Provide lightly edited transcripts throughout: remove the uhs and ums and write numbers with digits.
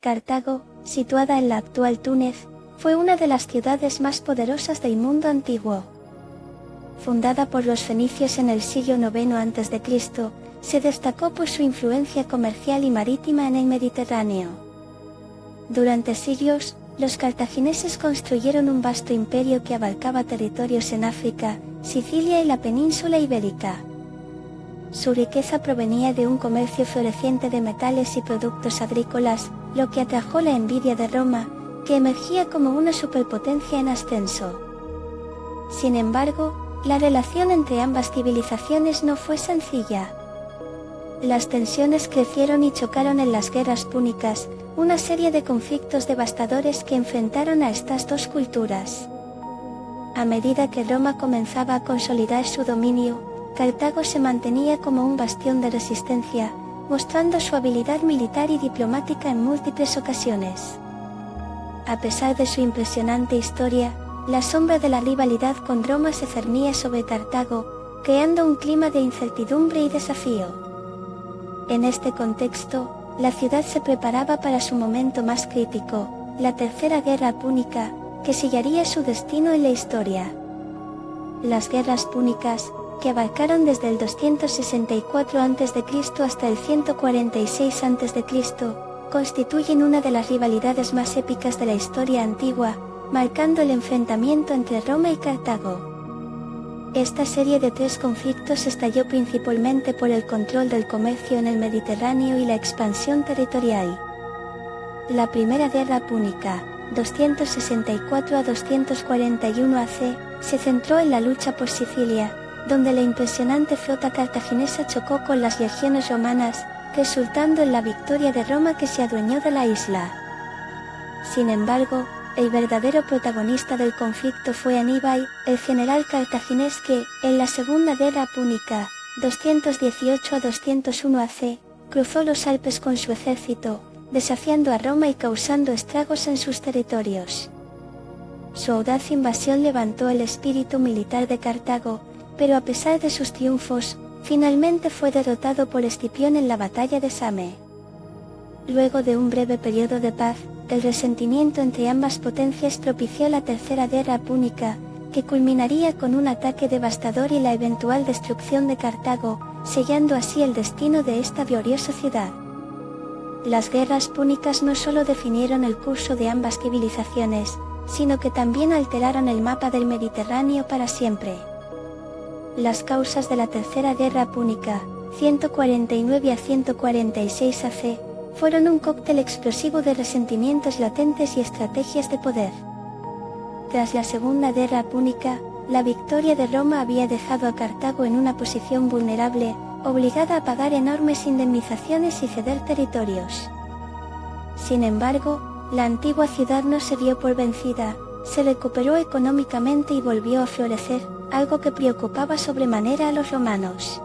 Cartago, situada en la actual Túnez, fue una de las ciudades más poderosas del mundo antiguo. Fundada por los fenicios en el siglo IX a.C., se destacó por su influencia comercial y marítima en el Mediterráneo. Durante siglos, los cartagineses construyeron un vasto imperio que abarcaba territorios en África, Sicilia y la península ibérica. Su riqueza provenía de un comercio floreciente de metales y productos agrícolas, lo que atrajo la envidia de Roma, que emergía como una superpotencia en ascenso. Sin embargo, la relación entre ambas civilizaciones no fue sencilla. Las tensiones crecieron y chocaron en las guerras púnicas, una serie de conflictos devastadores que enfrentaron a estas dos culturas. A medida que Roma comenzaba a consolidar su dominio, Cartago se mantenía como un bastión de resistencia, mostrando su habilidad militar y diplomática en múltiples ocasiones. A pesar de su impresionante historia, la sombra de la rivalidad con Roma se cernía sobre Cartago, creando un clima de incertidumbre y desafío. En este contexto, la ciudad se preparaba para su momento más crítico, la Tercera Guerra Púnica, que sellaría su destino en la historia. Las guerras púnicas, que abarcaron desde el 264 a.C. hasta el 146 a.C., constituyen una de las rivalidades más épicas de la historia antigua, marcando el enfrentamiento entre Roma y Cartago. Esta serie de tres conflictos estalló principalmente por el control del comercio en el Mediterráneo y la expansión territorial. La Primera Guerra Púnica, 264 a 241 AC, se centró en la lucha por Sicilia, donde la impresionante flota cartaginesa chocó con las legiones romanas, resultando en la victoria de Roma que se adueñó de la isla. Sin embargo, el verdadero protagonista del conflicto fue Aníbal, el general cartaginés que, en la Segunda Guerra Púnica, 218 a 201 AC, cruzó los Alpes con su ejército, desafiando a Roma y causando estragos en sus territorios. Su audaz invasión levantó el espíritu militar de Cartago, pero a pesar de sus triunfos, finalmente fue derrotado por Escipión en la batalla de Same. Luego de un breve periodo de paz, el resentimiento entre ambas potencias propició la Tercera Guerra Púnica, que culminaría con un ataque devastador y la eventual destrucción de Cartago, sellando así el destino de esta gloriosa ciudad. Las guerras púnicas no solo definieron el curso de ambas civilizaciones, sino que también alteraron el mapa del Mediterráneo para siempre. Las causas de la Tercera Guerra Púnica, 149 a 146 AC, fueron un cóctel explosivo de resentimientos latentes y estrategias de poder. Tras la Segunda Guerra Púnica, la victoria de Roma había dejado a Cartago en una posición vulnerable, obligada a pagar enormes indemnizaciones y ceder territorios. Sin embargo, la antigua ciudad no se dio por vencida, se recuperó económicamente y volvió a florecer, algo que preocupaba sobremanera a los romanos.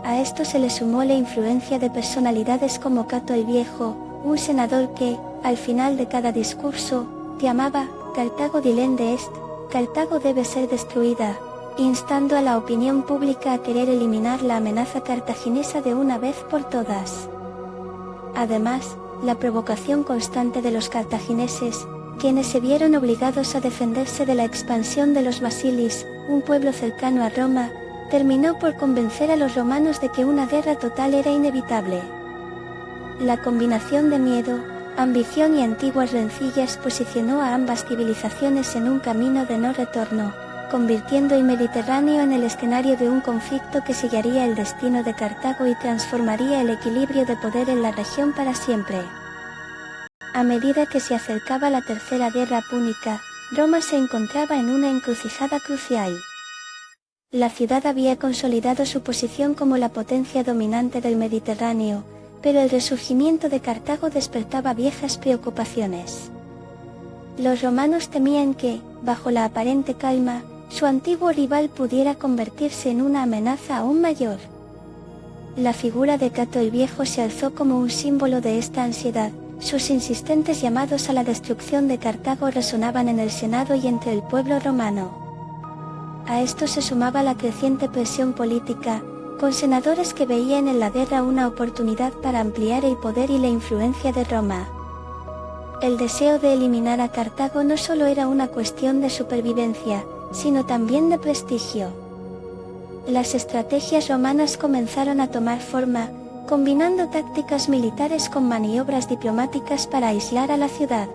A esto se le sumó la influencia de personalidades como Cato el Viejo, un senador que, al final de cada discurso, llamaba «Cartago dilende est», Cartago debe ser destruida, instando a la opinión pública a querer eliminar la amenaza cartaginesa de una vez por todas. Además, la provocación constante de los cartagineses, quienes se vieron obligados a defenderse de la expansión de los basilis, un pueblo cercano a Roma, terminó por convencer a los romanos de que una guerra total era inevitable. La combinación de miedo, ambición y antiguas rencillas posicionó a ambas civilizaciones en un camino de no retorno, convirtiendo el Mediterráneo en el escenario de un conflicto que sellaría el destino de Cartago y transformaría el equilibrio de poder en la región para siempre. A medida que se acercaba la Tercera Guerra Púnica, Roma se encontraba en una encrucijada crucial. La ciudad había consolidado su posición como la potencia dominante del Mediterráneo, pero el resurgimiento de Cartago despertaba viejas preocupaciones. Los romanos temían que, bajo la aparente calma, su antiguo rival pudiera convertirse en una amenaza aún mayor. La figura de Cato el Viejo se alzó como un símbolo de esta ansiedad. Sus insistentes llamados a la destrucción de Cartago resonaban en el Senado y entre el pueblo romano. A esto se sumaba la creciente presión política, con senadores que veían en la guerra una oportunidad para ampliar el poder y la influencia de Roma. El deseo de eliminar a Cartago no solo era una cuestión de supervivencia, sino también de prestigio. Las estrategias romanas comenzaron a tomar forma, combinando tácticas militares con maniobras diplomáticas para aislar a la ciudad.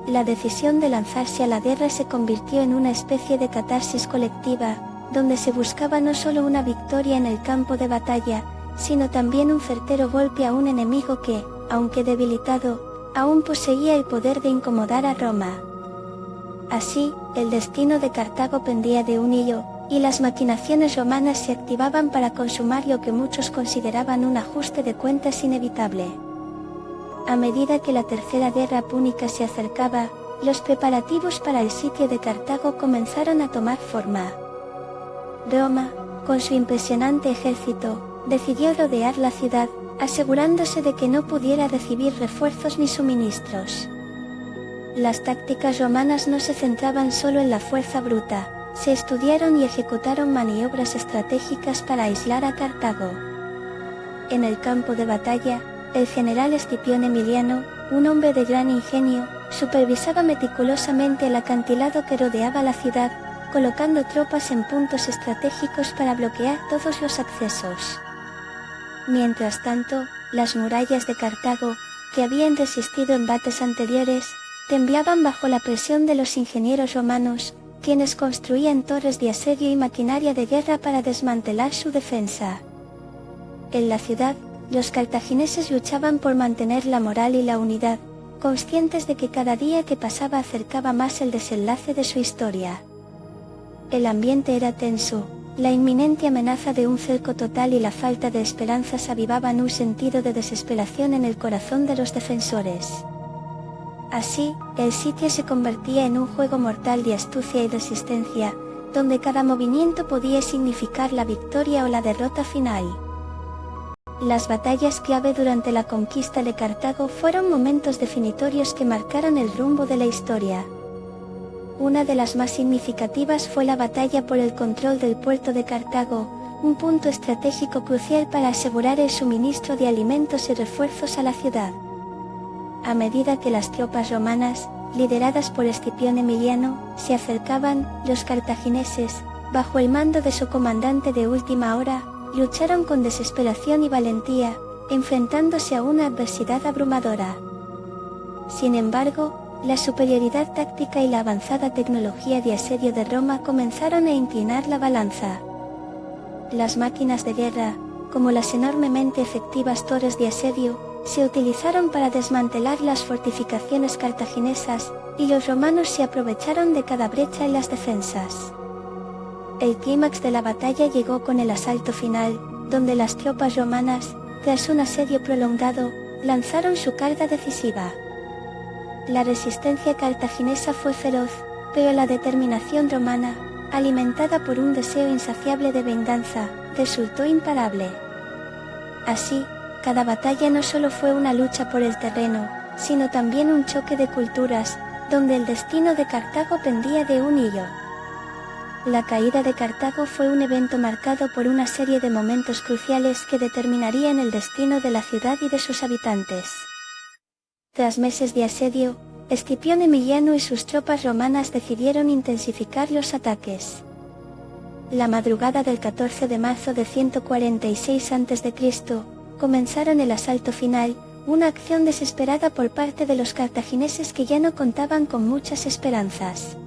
La decisión de lanzarse a la guerra se convirtió en una especie de catarsis colectiva, donde se buscaba no solo una victoria en el campo de batalla, sino también un certero golpe a un enemigo que, aunque debilitado, aún poseía el poder de incomodar a Roma. Así, el destino de Cartago pendía de un hilo, y las maquinaciones romanas se activaban para consumar lo que muchos consideraban un ajuste de cuentas inevitable. A medida que la Tercera Guerra Púnica se acercaba, los preparativos para el sitio de Cartago comenzaron a tomar forma. Roma, con su impresionante ejército, decidió rodear la ciudad, asegurándose de que no pudiera recibir refuerzos ni suministros. Las tácticas romanas no se centraban solo en la fuerza bruta, se estudiaron y ejecutaron maniobras estratégicas para aislar a Cartago. En el campo de batalla, el general Escipión Emiliano, un hombre de gran ingenio, supervisaba meticulosamente el acantilado que rodeaba la ciudad, colocando tropas en puntos estratégicos para bloquear todos los accesos. Mientras tanto, las murallas de Cartago, que habían resistido embates anteriores, temblaban bajo la presión de los ingenieros romanos, quienes construían torres de asedio y maquinaria de guerra para desmantelar su defensa. En la ciudad, los cartagineses luchaban por mantener la moral y la unidad, conscientes de que cada día que pasaba acercaba más el desenlace de su historia. El ambiente era tenso, la inminente amenaza de un cerco total y la falta de esperanzas avivaban un sentido de desesperación en el corazón de los defensores. Así, el sitio se convertía en un juego mortal de astucia y resistencia, donde cada movimiento podía significar la victoria o la derrota final. Las batallas clave durante la conquista de Cartago fueron momentos definitorios que marcaron el rumbo de la historia. Una de las más significativas fue la batalla por el control del puerto de Cartago, un punto estratégico crucial para asegurar el suministro de alimentos y refuerzos a la ciudad. A medida que las tropas romanas, lideradas por Escipión Emiliano, se acercaban, los cartagineses, bajo el mando de su comandante de última hora, lucharon con desesperación y valentía, enfrentándose a una adversidad abrumadora. Sin embargo, la superioridad táctica y la avanzada tecnología de asedio de Roma comenzaron a inclinar la balanza. Las máquinas de guerra, como las enormemente efectivas torres de asedio, se utilizaron para desmantelar las fortificaciones cartaginesas, y los romanos se aprovecharon de cada brecha en las defensas. El clímax de la batalla llegó con el asalto final, donde las tropas romanas, tras un asedio prolongado, lanzaron su carga decisiva. La resistencia cartaginesa fue feroz, pero la determinación romana, alimentada por un deseo insaciable de venganza, resultó imparable. Así, cada batalla no solo fue una lucha por el terreno, sino también un choque de culturas, donde el destino de Cartago pendía de un hilo. La caída de Cartago fue un evento marcado por una serie de momentos cruciales que determinarían el destino de la ciudad y de sus habitantes. Tras meses de asedio, Escipión Emiliano y sus tropas romanas decidieron intensificar los ataques. La madrugada del 14 de marzo de 146 a.C., comenzaron el asalto final, una acción desesperada por parte de los cartagineses que ya no contaban con muchas esperanzas.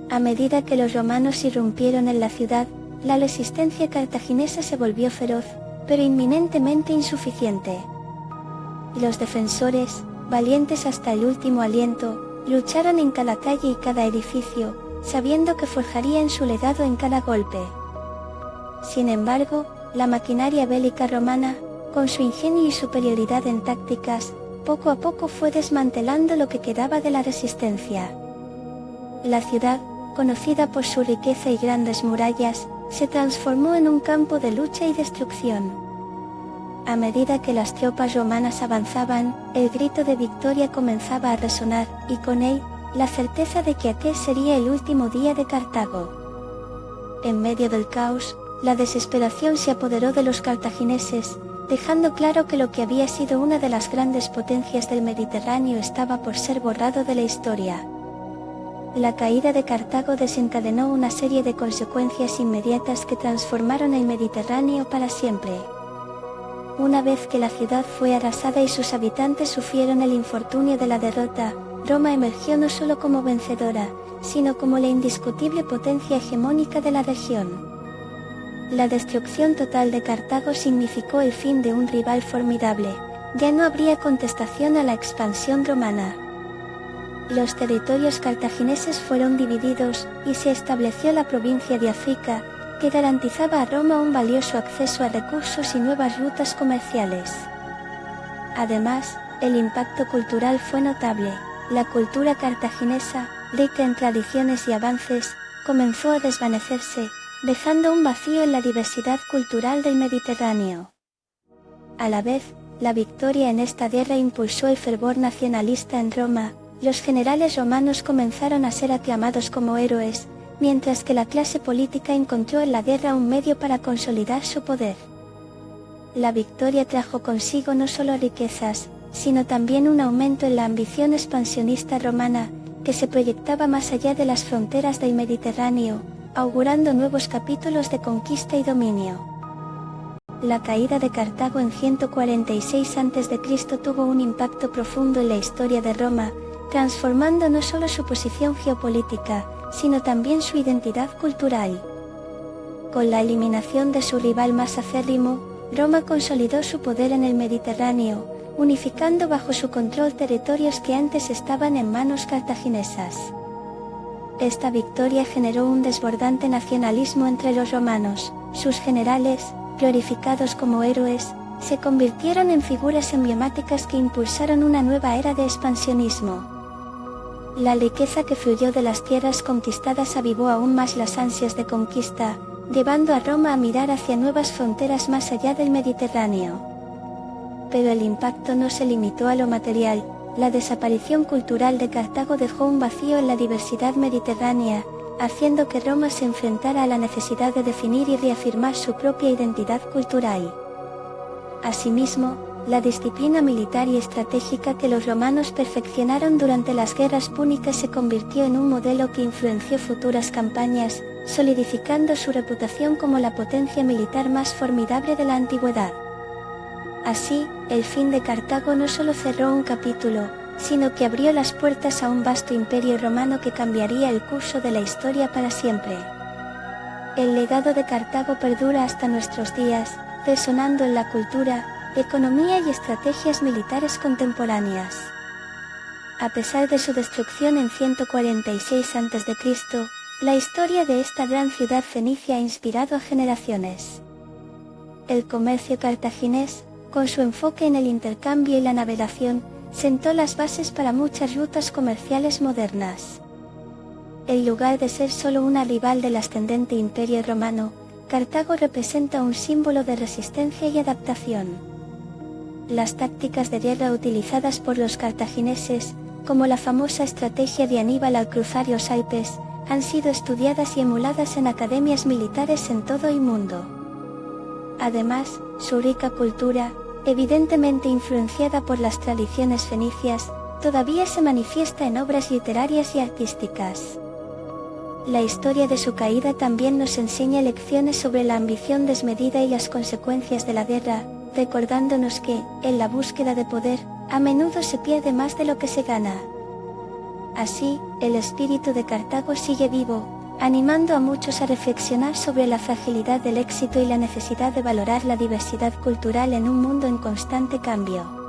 A medida que los romanos irrumpieron en la ciudad, la resistencia cartaginesa se volvió feroz, pero inminentemente insuficiente. Los defensores, valientes hasta el último aliento, lucharon en cada calle y cada edificio, sabiendo que forjarían su legado en cada golpe. Sin embargo, la maquinaria bélica romana, con su ingenio y superioridad en tácticas, poco a poco fue desmantelando lo que quedaba de la resistencia. La ciudad, conocida por su riqueza y grandes murallas, se transformó en un campo de lucha y destrucción. A medida que las tropas romanas avanzaban, el grito de victoria comenzaba a resonar, y con él, la certeza de que aquel sería el último día de Cartago. En medio del caos, la desesperación se apoderó de los cartagineses, dejando claro que lo que había sido una de las grandes potencias del Mediterráneo estaba por ser borrado de la historia. La caída de Cartago desencadenó una serie de consecuencias inmediatas que transformaron el Mediterráneo para siempre. Una vez que la ciudad fue arrasada y sus habitantes sufrieron el infortunio de la derrota, Roma emergió no solo como vencedora, sino como la indiscutible potencia hegemónica de la región. La destrucción total de Cartago significó el fin de un rival formidable. Ya no habría contestación a la expansión romana. Los territorios cartagineses fueron divididos, y se estableció la provincia de África, que garantizaba a Roma un valioso acceso a recursos y nuevas rutas comerciales. Además, el impacto cultural fue notable. La cultura cartaginesa, rica en tradiciones y avances, comenzó a desvanecerse, dejando un vacío en la diversidad cultural del Mediterráneo. A la vez, la victoria en esta guerra impulsó el fervor nacionalista en Roma. Los generales romanos comenzaron a ser aclamados como héroes, mientras que la clase política encontró en la guerra un medio para consolidar su poder. La victoria trajo consigo no solo riquezas, sino también un aumento en la ambición expansionista romana, que se proyectaba más allá de las fronteras del Mediterráneo, augurando nuevos capítulos de conquista y dominio. La caída de Cartago en 146 a.C. tuvo un impacto profundo en la historia de Roma, transformando no solo su posición geopolítica, sino también su identidad cultural. Con la eliminación de su rival más acérrimo, Roma consolidó su poder en el Mediterráneo, unificando bajo su control territorios que antes estaban en manos cartaginesas. Esta victoria generó un desbordante nacionalismo entre los romanos. Sus generales, glorificados como héroes, se convirtieron en figuras emblemáticas que impulsaron una nueva era de expansionismo. La riqueza que fluyó de las tierras conquistadas avivó aún más las ansias de conquista, llevando a Roma a mirar hacia nuevas fronteras más allá del Mediterráneo. Pero el impacto no se limitó a lo material. La desaparición cultural de Cartago dejó un vacío en la diversidad mediterránea, haciendo que Roma se enfrentara a la necesidad de definir y reafirmar su propia identidad cultural. Asimismo, la disciplina militar y estratégica que los romanos perfeccionaron durante las guerras púnicas se convirtió en un modelo que influenció futuras campañas, solidificando su reputación como la potencia militar más formidable de la antigüedad. Así, el fin de Cartago no solo cerró un capítulo, sino que abrió las puertas a un vasto imperio romano que cambiaría el curso de la historia para siempre. El legado de Cartago perdura hasta nuestros días, resonando en la cultura, economía y estrategias militares contemporáneas. A pesar de su destrucción en 146 a.C., la historia de esta gran ciudad fenicia ha inspirado a generaciones. El comercio cartaginés, con su enfoque en el intercambio y la navegación, sentó las bases para muchas rutas comerciales modernas. En lugar de ser solo una rival del ascendente Imperio Romano, Cartago representa un símbolo de resistencia y adaptación. Las tácticas de guerra utilizadas por los cartagineses, como la famosa estrategia de Aníbal al cruzar los Alpes, han sido estudiadas y emuladas en academias militares en todo el mundo. Además, su rica cultura, evidentemente influenciada por las tradiciones fenicias, todavía se manifiesta en obras literarias y artísticas. La historia de su caída también nos enseña lecciones sobre la ambición desmedida y las consecuencias de la guerra, recordándonos que, en la búsqueda de poder, a menudo se pierde más de lo que se gana. Así, el espíritu de Cartago sigue vivo, animando a muchos a reflexionar sobre la fragilidad del éxito y la necesidad de valorar la diversidad cultural en un mundo en constante cambio.